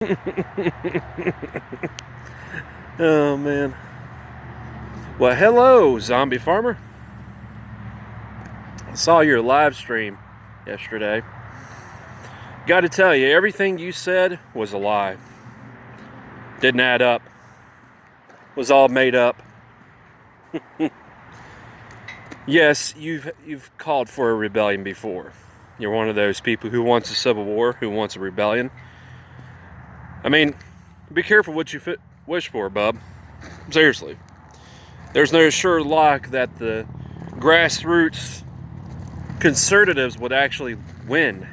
Oh man. Well, hello, zombie farmer. I saw your live stream yesterday. Got to tell you, everything you said was a lie. Didn't add up. Was all made up. Yes, you've called for a rebellion before. You're one of those people who wants a civil war, who wants a rebellion. I mean, be careful what you wish for, bub. Seriously. There's no sure luck that the grassroots conservatives would actually win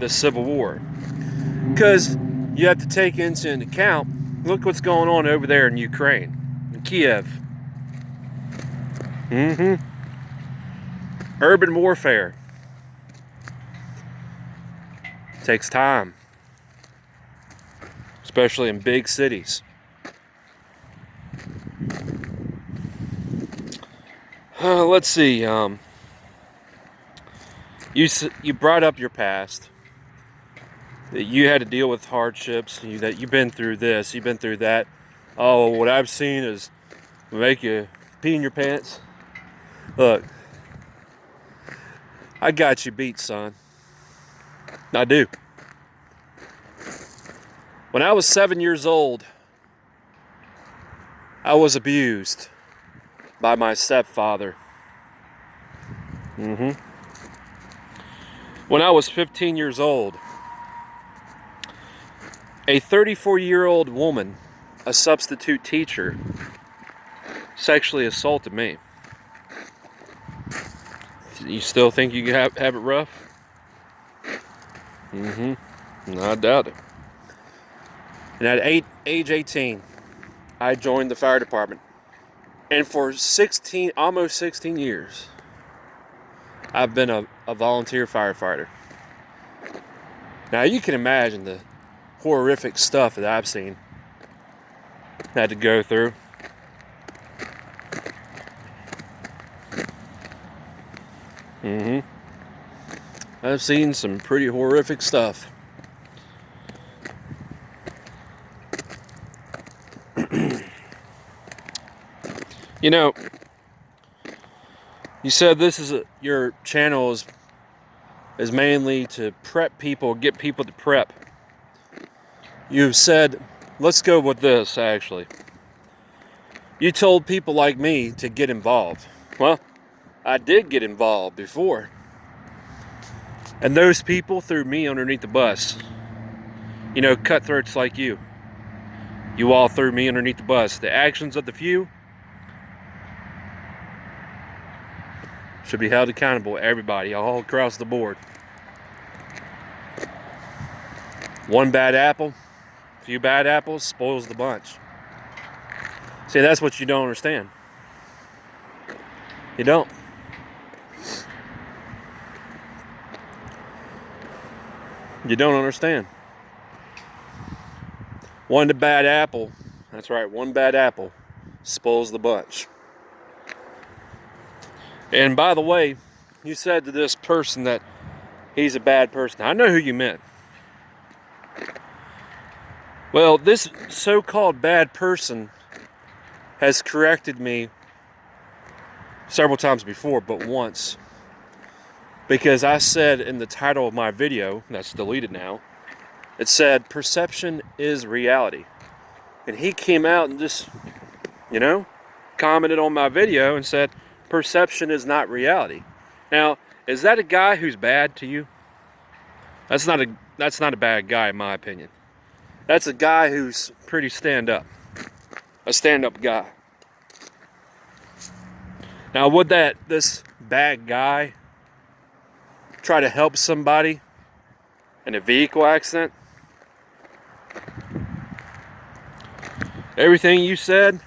the Civil War. Because you have to take into account, look what's going on over there in Ukraine, in Kiev. Urban warfare takes time, especially in big cities. Let's see. You brought up your past. That you had to deal with hardships. That you've been through this. You've been through that. Oh, what I've seen is make you pee in your pants. Look, I got you beat, son. I do. When I was 7 years old, I was abused by my stepfather. When I was 15 years old, a 34-year-old woman, a substitute teacher, sexually assaulted me. You still think you have it rough? No, I doubt it. And at age 18, I joined the fire department. And for almost 16 years, I've been a volunteer firefighter. Now you can imagine the horrific stuff that I've seen, had to go through. I've seen some pretty horrific stuff. You know, you said your channel is mainly to prep people, get people to prep. You've said, let's go with this, actually. You told people like me to get involved. Well, I did get involved before. And those people threw me underneath the bus. You know, cutthroats like you. You all threw me underneath the bus. The actions of the few should be held accountable, everybody, all across the board. One bad apple, few bad apples, spoils the bunch. See, that's what you don't understand. You don't. You don't understand. One bad apple, that's right, one bad apple spoils the bunch. And by the way, you said to this person that he's a bad person. I know who you meant. Well, this so-called bad person has corrected me several times before, but once. Because I said in the title of my video, that's deleted now, it said, perception is reality. And he came out and just, commented on my video and said, perception is not reality. Now, is that a guy who's bad to you? That's not a bad guy in my opinion. That's a guy who's pretty stand-up. A stand-up guy. Now, would this bad guy try to help somebody in a vehicle accident? Everything you said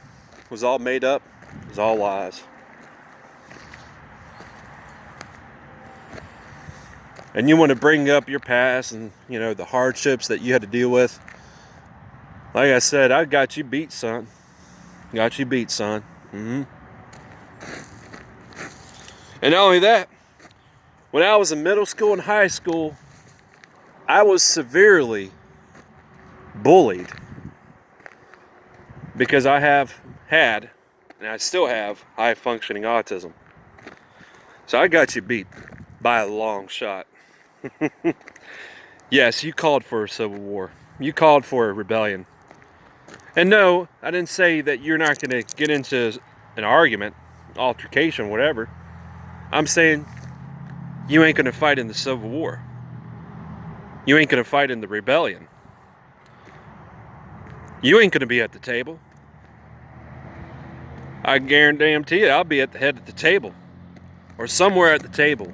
was all made up. It was all lies. And you want to bring up your past and, the hardships that you had to deal with. Like I said, I got you beat, son. Got you beat, son. And not only that, when I was in middle school and high school, I was severely bullied because I have had, and I still have, high functioning autism. So I got you beat by a long shot. Yes, you called for a civil war. You called for a rebellion. And no, I didn't say that you're not going to get into an argument, altercation, whatever. I'm saying you ain't going to fight in the Civil War. You ain't going to fight in the rebellion. You ain't going to be at the table. I guarantee you I'll be at the head of the table. Or somewhere at the table.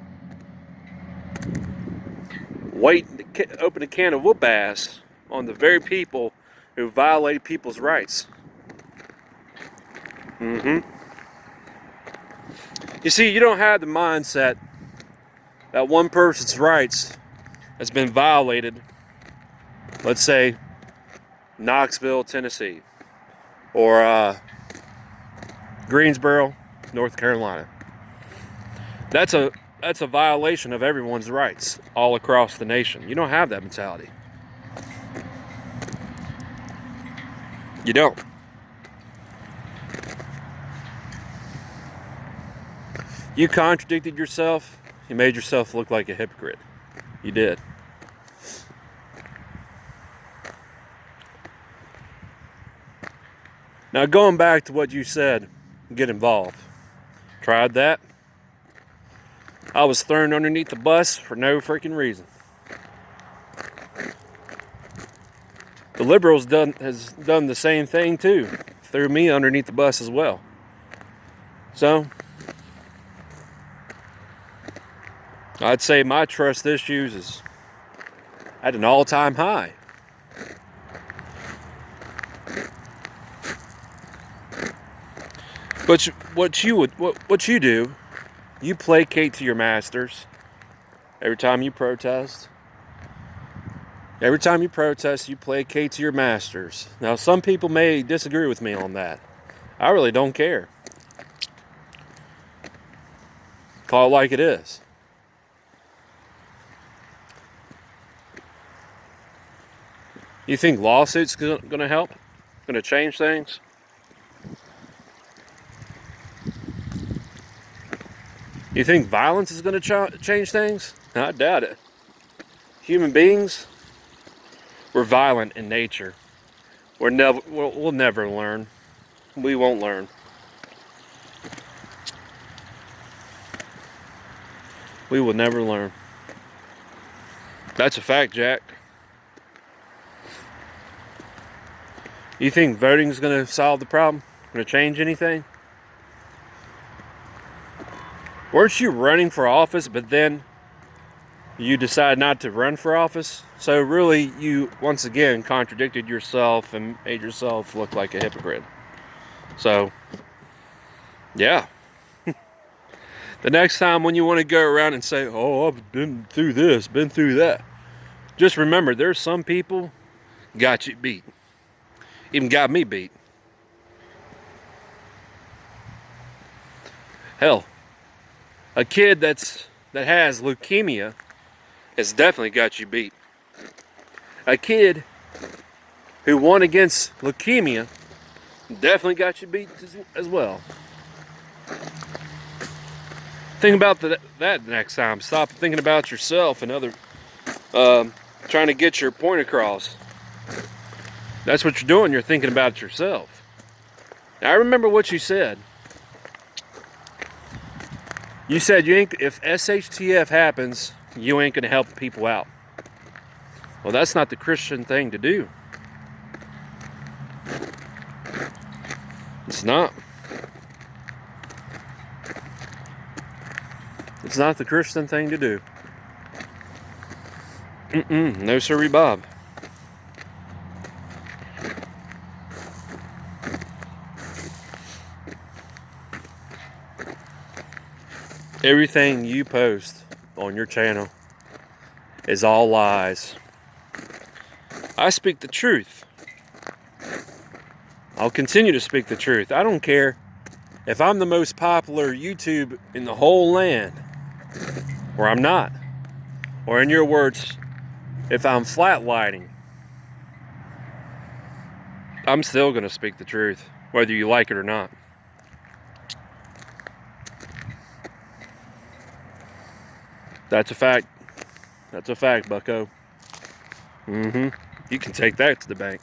Waiting to open a can of whoop ass on the very people who violate people's rights. You see, you don't have the mindset that one person's rights has been violated, let's say, Knoxville, Tennessee, or Greensboro, North Carolina. That's a violation of everyone's rights all across the nation. You don't have that mentality. You don't. You contradicted yourself. You made yourself look like a hypocrite. You did. Now, going back to what you said, get involved. Tried that. I was thrown underneath the bus for no freaking reason. The liberals has done the same thing too. Threw me underneath the bus as well. So, I'd say my trust issues is at an all-time high. But what you do, you placate to your masters every time you protest. Every time you protest, you placate to your masters. Now, some people may disagree with me on that. I really don't care. Call it like it is. You think lawsuits going to help? Going to change things? You think violence is going to change things? I doubt it. Human beings, we're violent in nature. We'll never learn. We won't learn. We will never learn. That's a fact, Jack. You think voting is going to solve the problem? Going to change anything? Weren't you running for office, but then you decide not to run for office? So really, you once again contradicted yourself and made yourself look like a hypocrite. So, yeah. The next time when you want to go around and say, oh, I've been through this, been through that, just remember, there's some people got you beat. Even got me beat. Hell, a kid that has leukemia has definitely got you beat. A kid who won against leukemia definitely got you beat as well. Think about that next time. Stop thinking about yourself and other, trying to get your point across. That's what you're doing. You're thinking about yourself. Now, I remember what you said. You said if SHTF happens, you ain't going to help people out. Well, that's not the Christian thing to do. It's not. It's not the Christian thing to do. No sirree, Bob. Everything you post on your channel is all lies. I speak the truth. I'll continue to speak the truth. I don't care if I'm the most popular YouTube in the whole land, or I'm not. Or in your words, if I'm flatlining. I'm still going to speak the truth, whether you like it or not. That's a fact. That's a fact, bucko. You can take that to the bank.